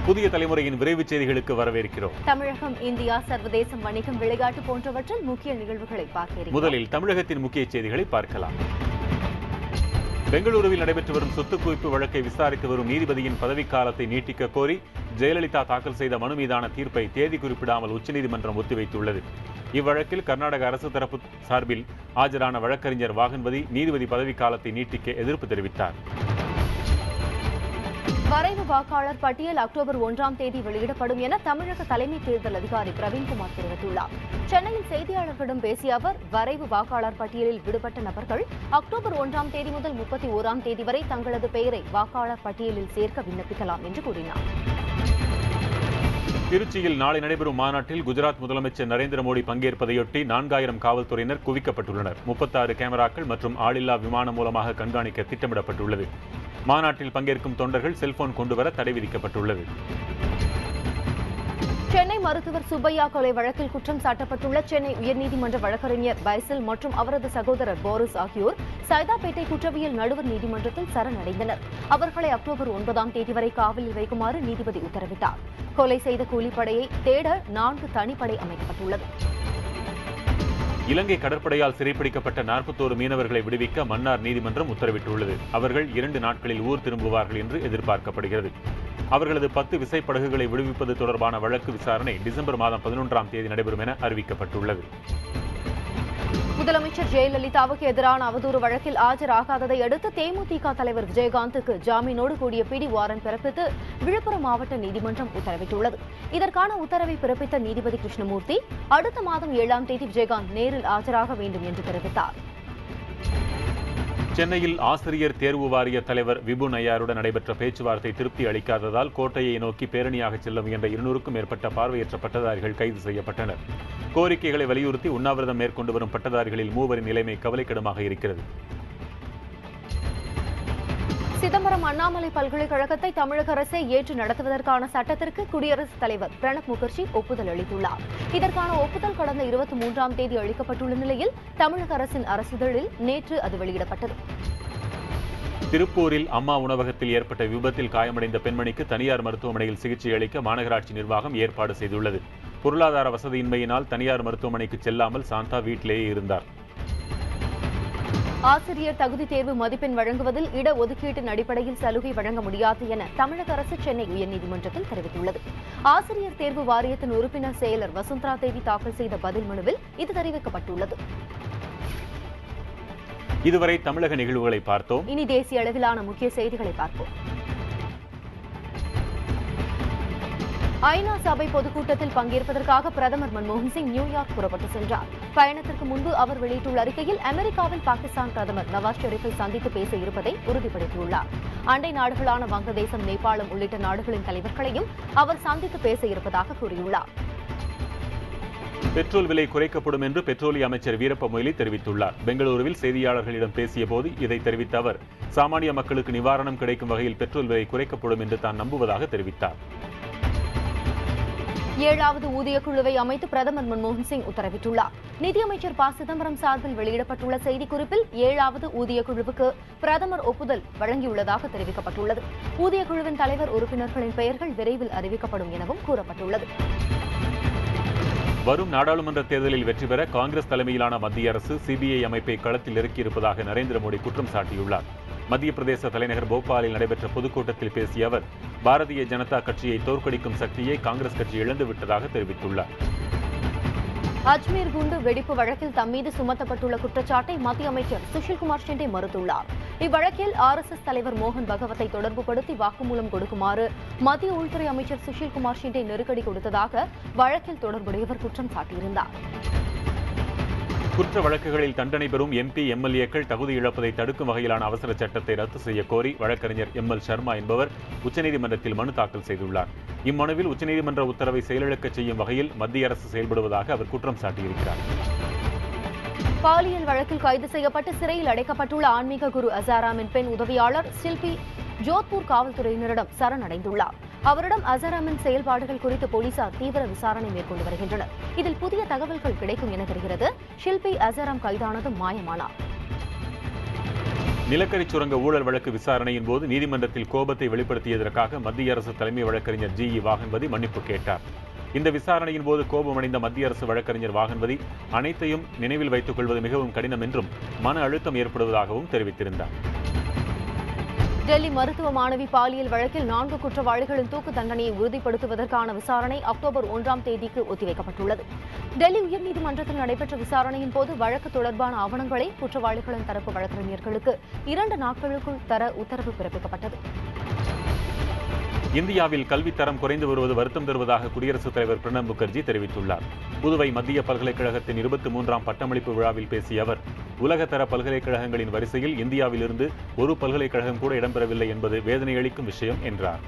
புதிய தலைமுறையின் விரைவு செய்திகளுக்கு வரவேற்கிறோம். தமிழகம், இந்தியா, சர்வதேச வணிகம், விளையாட்டு போன்றவற்றில் முக்கிய நிகழ்வுகளை பார்க்கிறோம். முதலில் தமிழகத்தின் முக்கிய செய்திகளை பார்க்கலாம். பெங்களூருவில் நடைபெற்று வரும் சொத்து குவிப்பு வழக்கை விசாரித்து வரும் நீதிபதியின் பதவிக்காலத்தை நீட்டிக்க கோரி ஜெயலலிதா தாக்கல் செய்த மனு மீதான தீர்ப்பை தேதி குறிப்பிடாமல் உச்சநீதிமன்றம் ஒத்திவைத்துள்ளது. இவ்வழக்கில் கர்நாடக அரசு தரப்பு சார்பில் ஆஜரான வழக்கறிஞர் வாகன்பதி நீதிபதி பதவிக்காலத்தை நீட்டிக்க எதிர்ப்பு தெரிவித்தார். வரைவு வாக்காளர் பட்டியல் அக்டோபர் 1ஆம் தேதி வெளியிடப்படும் என தமிழக தலைமை தேர்தல் அதிகாரி பிரவீன்குமார் தெரிவித்துள்ளார். சென்னையில் செய்தியாளர்களிடம் பேசிய அவர், வரைவு வாக்காளர் பட்டியலில் விடுபட்ட நபர்கள் அக்டோபர் 1ஆம் தேதி முதல் 31ஆம் தேதி வரை தங்களது பெயரை வாக்காளர் பட்டியலில் சேர்க்க விண்ணப்பிக்கலாம் என்று கூறினார். திருச்சியில் நாளை நடைபெறும் மாநாட்டில் குஜராத் முதலமைச்சர் நரேந்திர மோடி பங்கேற்பதையொட்டி 4000 காவல்துறையினர் குவிக்கப்பட்டுள்ளனர். 36 கேமராக்கள் மற்றும் ஆளில்லா விமானம் மூலமாக கண்காணிக்க திட்டமிடப்பட்டுள்ளது. மாநாட்டில் பங்கேற்கும் தொண்டர்கள் செல்போன் கொண்டுவர தடை விதிக்கப்பட்டுள்ளது. சென்னை மருத்துவர் சுப்பையா கொலை வழக்கில் குற்றம் சாட்டப்பட்டுள்ள சென்னை உயர்நீதிமன்ற வழக்கறிஞர் பைசல் மற்றும் அவரது சகோதரர் போரிஸ் ஆகியோர் சைதாப்பேட்டை குற்றவியல் நடுவர் நீதிமன்றத்தில் சரணடைந்தனர். அவர்களை அக்டோபர் 9ஆம் தேதி வரை காவலில் வைக்குமாறு நீதிபதி உத்தரவிட்டார். கொலை செய்த கூலிப்படையை தேட 4 தனிப்படை அமைக்கப்பட்டுள்ளது. இலங்கை கடற்படையால் சிறைப்பிடிக்கப்பட்ட 41 மீனவர்களை விடுவிக்க மன்னார் நீதிமன்றம் உத்தரவிட்டுள்ளது. அவர்கள் 2 நாட்களில் ஊர் திரும்புவார்கள் என்று எதிர்பார்க்கப்படுகிறது. அவர்களது 10 விசைப்படகுகளை விடுவிப்பது தொடர்பான வழக்கு விசாரணை டிசம்பர் மாதம் 11ஆம் தேதி நடைபெறும் என அறிவிக்கப்பட்டுள்ளது. முதலமைச்சர் ஜெயலலிதாவுக்கு எதிரான அவதூறு வழக்கில் ஆஜராகாததை அடுத்து தேமுதிக தலைவர் விஜயகாந்துக்கு ஜாமீனோடு கூடிய பிடி வாரண்ட் பிறப்பித்து விழுப்புரம் மாவட்ட நீதிமன்றம் உத்தரவிட்டுள்ளது. இதற்கான உத்தரவை பிறப்பித்த நீதிபதி கிருஷ்ணமூர்த்தி, அடுத்த மாதம் 7ஆம் தேதி விஜயகாந்த் நேரில் ஆஜராக வேண்டும் என்று தெரிவித்தார். சென்னையில் ஆசிரியர் தேர்வு வாரிய தலைவர் விபு நய்யாருடன் நடைபெற்ற பேச்சுவார்த்தை திருப்தி அளிக்காததால் கோட்டையை நோக்கி பேரணியாக செல்ல முயன்ற 200க்கும் மேற்பட்ட பார்வையற்ற பட்டதாரிகள் கைது செய்யப்பட்டனர். கோரிக்கைகளை வலியுறுத்தி உண்ணாவிரதம் மேற்கொண்டு வரும் பட்டதாரிகளில் 3 நிலைமை கவலைக்கிடமாக இருக்கிறது. சிதம்பரம் அண்ணாமலை பல்கலைக்கழகத்தை தமிழக அரசை ஏற்று நடத்துவதற்கான சட்டத்திற்கு குடியரசுத் தலைவர் பிரணப் முகர்ஜி ஒப்புதல் அளித்துள்ளார். இதற்கான ஒப்புதல் கடந்த 23ஆம் தேதி அளிக்கப்பட்டுள்ள நிலையில் தமிழக அரசின் அரசிதழில் நேற்று அது வெளியிடப்பட்டது. திருப்பூரில் அம்மா உணவகத்தில் ஏற்பட்ட விபத்தில் காயமடைந்த பெண்மணிக்கு தனியார் மருத்துவமனையில் சிகிச்சை அளிக்க மாநகராட்சி நிர்வாகம் ஏற்பாடு செய்துள்ளது. பொருளாதார வசதியின்மையினால் தனியார் மருத்துவமனைக்கு செல்லாமல் சாந்தா வீட்டிலேயே இருந்தார். ஆசிரியர் தகுதி தேர்வு மதிப்பெண் வழங்குவதில் இடஒதுக்கீட்டின் அடிப்படையில் சலுகை வழங்க முடியாது என தமிழக அரசு சென்னை உயர்நீதிமன்றத்தில் தெரிவித்துள்ளது. ஆசிரியர் தேர்வு வாரியத்தின் உறுப்பினர் செயலர் வசுந்தரா தேவி தாக்கல் செய்த பதில் மனுவில் இது தெரிவிக்கப்பட்டுள்ளது. இதுவரை தமிழக நிகழ்வுகளை பார்த்தோம். இனி தேசிய அளவிலான முக்கிய செய்திகளை பார்ப்போம். ஐநா சபை பொதுக்கூட்டத்தில் பங்கேற்பதற்காக பிரதமர் மன்மோகன் சிங் நியூயார்க் புறப்பட்டு சென்றார். பயணத்திற்கு முன்பு அவர் வெளியிட்டுள்ள அறிக்கையில் அமெரிக்காவில் பாகிஸ்தான் பிரதமர் நவாஸ் ஷெரீப்பை சந்தித்து பேச இருப்பதை உறுதிப்படுத்தியுள்ளார். அண்டை நாடுகளான வங்கதேசம், நேபாளம் உள்ளிட்ட நாடுகளின் தலைவர்களையும் அவர் சந்தித்து பேச இருப்பதாக கூறியுள்ளார். பெட்ரோல் விலை குறைக்கப்படும் என்று பெட்ரோலிய அமைச்சர் வீரப்ப மொய்லி தெரிவித்துள்ளார். பெங்களூருவில் செய்தியாளர்களிடம் பேசிய போது இதை தெரிவித்த அவர், சாமானிய மக்களுக்கு நிவாரணம் கிடைக்கும் வகையில் பெட்ரோல் விலை குறைக்கப்படும் என்று தான் நம்புவதாக தெரிவித்தார். 7வது ஊதிய குழுவை அமைத்து பிரதமர் மன்மோகன் சிங் உத்தரவிட்டுள்ளார். நிதியமைச்சர் ப. சிதம்பரம் சார்பில் வெளியிடப்பட்டுள்ள செய்திக்குறிப்பில் 7வது ஊதிய குழுவுக்கு பிரதமர் ஒப்புதல் வழங்கியுள்ளதாக தெரிவிக்கப்பட்டுள்ளது. ஊதிய குழுவின் தலைவர், உறுப்பினர்களின் பெயர்கள் விரைவில் அறிவிக்கப்படும் எனவும் கூறப்பட்டுள்ளது. வரும் நாடாளுமன்ற தேர்தலில் வெற்றி பெற காங்கிரஸ் தலைமையிலான மத்திய அரசு சிபிஐ அமைப்பை களத்தில் இறக்கியிருப்பதாக நரேந்திர மோடி குற்றம் சாட்டியுள்ளார். மத்திய பிரதேச தலைநகர் போபாலில் நடைபெற்ற பொதுக்கூட்டத்தில் பேசிய அவர், பாரதிய ஜனதா கட்சியை தோற்கடிக்கும் சக்தியை காங்கிரஸ் கட்சி இழந்துவிட்டதாக தெரிவித்துள்ளார். அஜ்மீர் குண்டு வெடிப்பு வழக்கில் தம்மீது சுமத்தப்பட்டுள்ள குற்றச்சாட்டை மத்திய அமைச்சர் சுஷில்குமார் ஷிண்டே மறுத்துள்ளார். இவ்வழக்கில் RSS தலைவர் மோகன் பகவத்தை தொடர்புபடுத்தி வாக்குமூலம் கொடுக்குமாறு மத்திய உள்துறை அமைச்சர் சுஷில்குமார் ஷிண்டே நெருக்கடி கொடுத்ததாக வழக்கில் தொடர்புடையவர் குற்றம் சாட்டியிருந்தார். குற்ற வழக்குகளில் தண்டனை பெறும் MP, MLAக்கள் தகுதி இழப்பதை தடுக்கும் வகையிலான அவசர சட்டத்தை ரத்து செய்ய கோரி வழக்கறிஞர் ML சர்மா என்பவர் உச்சநீதிமன்றத்தில் மனு தாக்கல் செய்துள்ளார். இம்மனுவில் உச்சநீதிமன்ற உத்தரவை செயலிழக்க செய்யும் வகையில் மத்திய அரசு செயல்படுவதாக அவர் குற்றம் சாட்டியிருக்கிறார். பாலியல் வழக்கில் கைது செய்யப்பட்டு சிறையில் அடைக்கப்பட்டுள்ள ஆன்மீக குரு அசாராமின் பெண் உதவியாளர் ஷில்பி ஜோத்பூர் காவல்துறையினரிடம் சரணடைந்துள்ளார். அவரிடம் அசாராமின் செயல்பாடுகள் குறித்து போலீசார் தீவிர விசாரணை மேற்கொண்டு வருகின்றனர். இதில் புதிய தகவல்கள் கிடைக்கும் என தெரிகிறது. ஷில்பி அசாராம் கைதானதும் மாயமானார். நிலக்கரி சுரங்க ஊழல் வழக்கு விசாரணையின் போது நீதிமன்றத்தில் கோபத்தை வெளிப்படுத்தியதற்காக மத்திய அரசு தலைமை வழக்கறிஞர் ஜி.இ. வாகன்பதி மன்னிப்பு கேட்டார். இந்த விசாரணையின் போது கோபமடைந்த மத்திய அரசு வழக்கறிஞர் வாகன்பதி அனைத்தையும் நினைவில் வைத்துக் கொள்வது மிகவும் கடினம் என்றும் மன அழுத்தம் ஏற்படுவதாகவும் தெரிவித்திருந்தார். டெல்லி மருத்துவ மாணவி பாலியல் வழக்கில் 4 குற்றவாளிகளின் தூக்கு தண்டனையை உறுதிப்படுத்துவதற்கான விசாரணை அக்டோபர் 1ஆம் தேதிக்கு ஒத்திவைக்கப்பட்டுள்ளது. டெல்லி உயர்நீதிமன்றத்தில் நடைபெற்ற விசாரணையின் போது வழக்கு தொடர்பான ஆவணங்களை குற்றவாளிகளின் தரப்பு வழக்கறிஞர்களுக்கு 2 நாட்களுக்குள் தர உத்தரவு பிறப்பிக்கப்பட்டது. இந்தியாவில் கல்வித்தரம் குறைந்து வருவது வருத்தம் தருவதாக குடியரசுத் தலைவர் பிரணப் முகர்ஜி தெரிவித்துள்ளார். புதுவை மத்திய பல்கலைக்கழகத்தின் 23ஆம் பட்டமளிப்பு விழாவில் பேசிய அவர், உலகத்தர பல்கலைக்கழகங்களின் வரிசையில் இந்தியாவிலிருந்து ஒரு பல்கலைக்கழகம் கூட இடம்பெறவில்லை என்பது வேதனையளிக்கும் விஷயம் என்றார்.